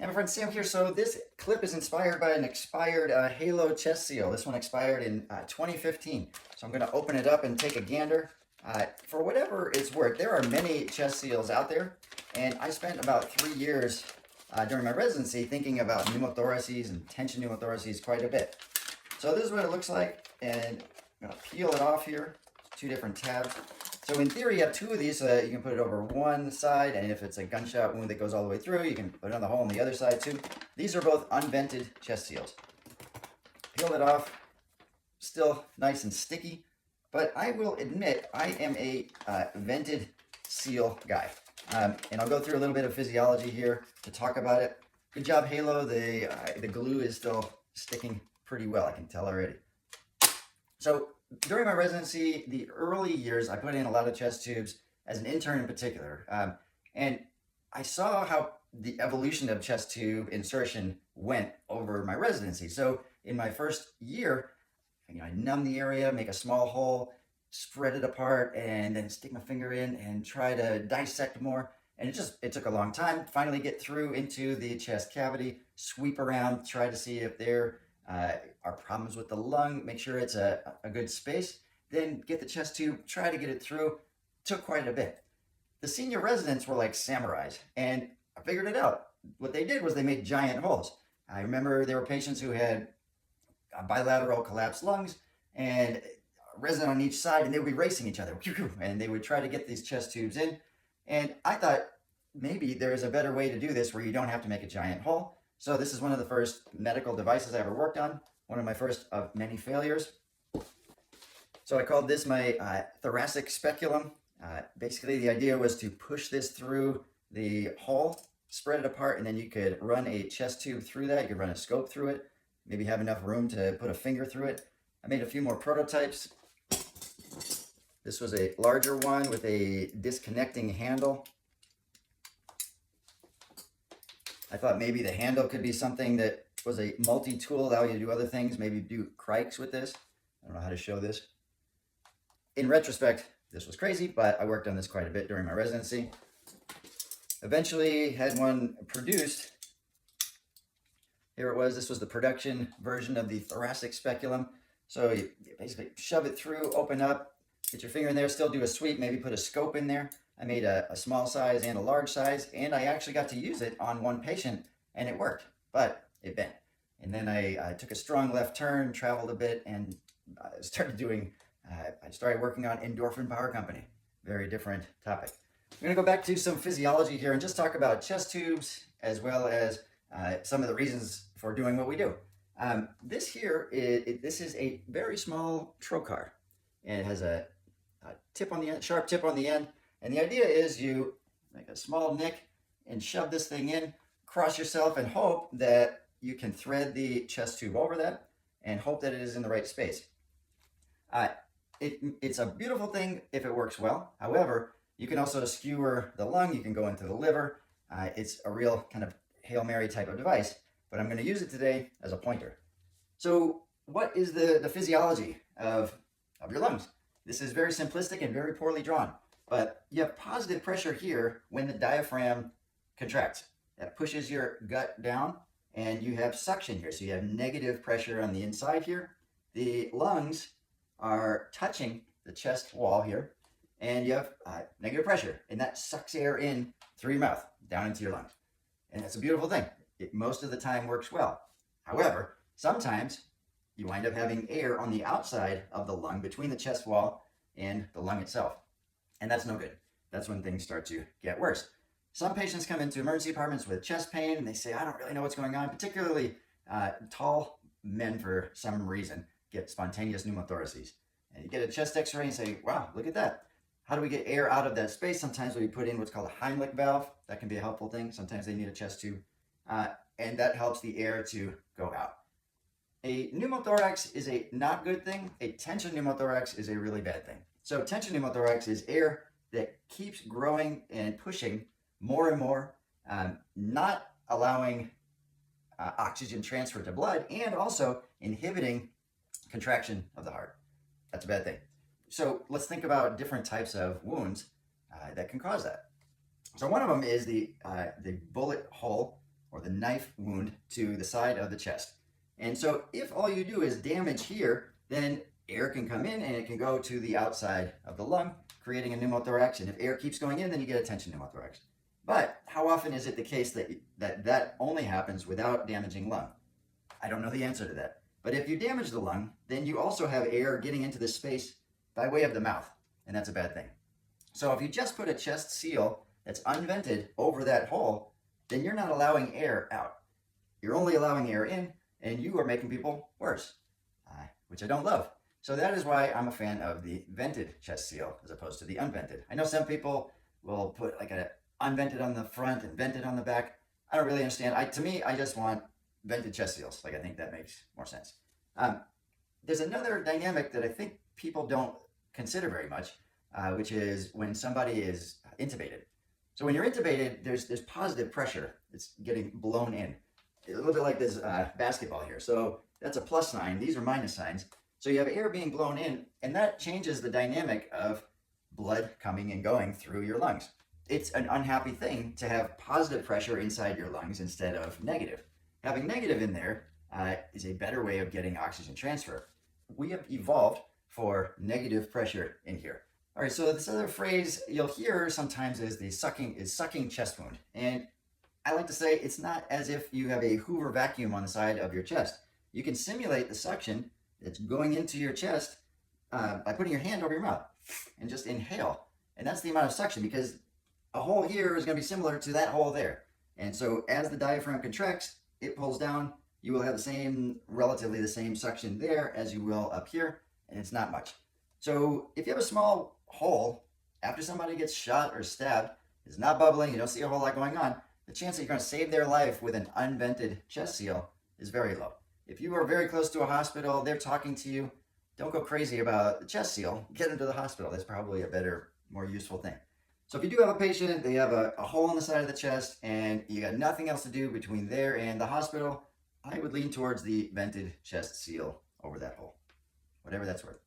Hey, my friend Sam here. So this clip is inspired by an expired Halo chest seal. This one expired in 2015. So I'm going to open it up and take a gander. For whatever it's worth, there are many chest seals out there, and I spent about 3 years during my residency thinking about pneumothoraces and tension pneumothoraces quite a bit. So this is what it looks like, and I'm going to peel it off here. Two different tabs. So in theory, you have two of these so that you can put it over one side, and if it's a gunshot wound that goes all the way through, you can put it on the hole on the other side too. These are both unvented chest seals. Peel it off, still nice and sticky, but I will admit I am a vented seal guy. And I'll go through a little bit of physiology here to talk about it. Good job, Halo. The glue is still sticking pretty well, I can tell already. So during my residency, the early years, I put in a lot of chest tubes as an intern in particular. And I saw how the evolution of chest tube insertion went over my residency. So in my first year, I numb the area, make a small hole, spread it apart, and then stick my finger in and try to dissect more. And it took a long time. Finally get through into the chest cavity, sweep around, try to see if there are problems with the lung, make sure it's a good space, then get the chest tube, try to get it through. Took quite a bit. The senior residents were like samurais, and I figured it out. What they did was they made giant holes. I remember there were patients who had bilateral collapsed lungs and a resident on each side, and they would be racing each other, and they would try to get these chest tubes in. And I thought maybe there is a better way to do this where you don't have to make a giant hole. So this is one of the first medical devices I ever worked on, one of my first of many failures. So I called this my thoracic speculum. Basically, the idea was to push this through the hole, spread it apart, and then you could run a chest tube through that. You could run a scope through it, maybe have enough room to put a finger through it. I made a few more prototypes. This was a larger one with a disconnecting handle. I thought maybe the handle could be something that was a multi-tool, allow you to do other things, maybe do crikes with this. I don't know how to show this. In retrospect, this was crazy, but I worked on this quite a bit during my residency. Eventually had one produced. Here it was. This was the production version of the thoracic speculum. So you basically shove it through, open up, get your finger in there, still do a sweep, maybe put a scope in there. I made a small size and a large size, and I actually got to use it on one patient, and it worked, but it bent. And then I took a strong left turn, traveled a bit, and I started working on Endorphin Power Company. Very different topic. I'm going to go back to some physiology here and just talk about chest tubes as well as some of the reasons for doing what we do. This is a very small trocar, and it has a tip on the end, sharp tip on the end. And the idea is you make a small nick and shove this thing in, cross yourself, and hope that you can thread the chest tube over that and hope that it is in the right space. It's a beautiful thing if it works well. However, you can also skewer the lung, you can go into the liver. It's a real kind of Hail Mary type of device, but I'm going to use it today as a pointer. So what is the physiology of your lungs? This is very simplistic and very poorly drawn, but you have positive pressure here when the diaphragm contracts. That pushes your gut down, and you have suction here. So you have negative pressure on the inside here. The lungs are touching the chest wall here, and you have negative pressure, and that sucks air in through your mouth, down into your lungs. And that's a beautiful thing. It most of the time works well. However, sometimes you wind up having air on the outside of the lung between the chest wall and the lung itself. And that's no good. That's when things start to get worse. Some patients come into emergency departments with chest pain and they say, I don't really know what's going on. Particularly tall men, for some reason, get spontaneous pneumothoraces. And you get a chest x-ray and say, wow, look at that. How do we get air out of that space? Sometimes we put in what's called a Heimlich valve. That can be a helpful thing. Sometimes they need a chest tube. And that helps the air to go out. A pneumothorax is a not good thing. A tension pneumothorax is a really bad thing. So tension pneumothorax is air that keeps growing and pushing more and more, not allowing oxygen transfer to blood, and also inhibiting contraction of the heart. That's a bad thing. So let's think about different types of wounds that can cause that. So one of them is the bullet hole or the knife wound to the side of the chest. And so if all you do is damage here, then air can come in and it can go to the outside of the lung, creating a pneumothorax. And if air keeps going in, then you get a tension pneumothorax. But how often is it the case that only happens without damaging lung? I don't know the answer to that. But if you damage the lung, then you also have air getting into this space by way of the mouth, and that's a bad thing. So if you just put a chest seal that's unvented over that hole, then you're not allowing air out. You're only allowing air in, and you are making people worse, which I don't love. So that is why I'm a fan of the vented chest seal as opposed to the unvented. I know some people will put like an unvented on the front and vented on the back. I don't really understand. To me, I just want vented chest seals. Like, I think that makes more sense. There's another dynamic that I think people don't consider very much, which is when somebody is intubated. So when you're intubated, there's positive pressure. It's getting blown in. A little bit like this basketball here. So that's a plus sign. These are minus signs. So you have air being blown in, and that changes the dynamic of blood coming and going through your lungs. It's an unhappy thing to have positive pressure inside your lungs instead of negative. Having negative in there is a better way of getting oxygen transfer. We have evolved for negative pressure in here. All right, so this other phrase you'll hear sometimes is the sucking chest wound. And I like to say it's not as if you have a Hoover vacuum on the side of your chest. You can simulate the suction that's going into your chest by putting your hand over your mouth and just inhale. And that's the amount of suction, because a hole here is going to be similar to that hole there. And so as the diaphragm contracts, it pulls down. You will have relatively the same suction there as you will up here, and it's not much. So if you have a small hole after somebody gets shot or stabbed, it's not bubbling, you don't see a whole lot going on, the chance that you're going to save their life with an unvented chest seal is very low. If you are very close to a hospital, they're talking to you, don't go crazy about the chest seal. Get them to the hospital. That's probably a better, more useful thing. So if you do have a patient, they have a hole in the side of the chest, and you got nothing else to do between there and the hospital, I would lean towards the vented chest seal over that hole, whatever that's worth.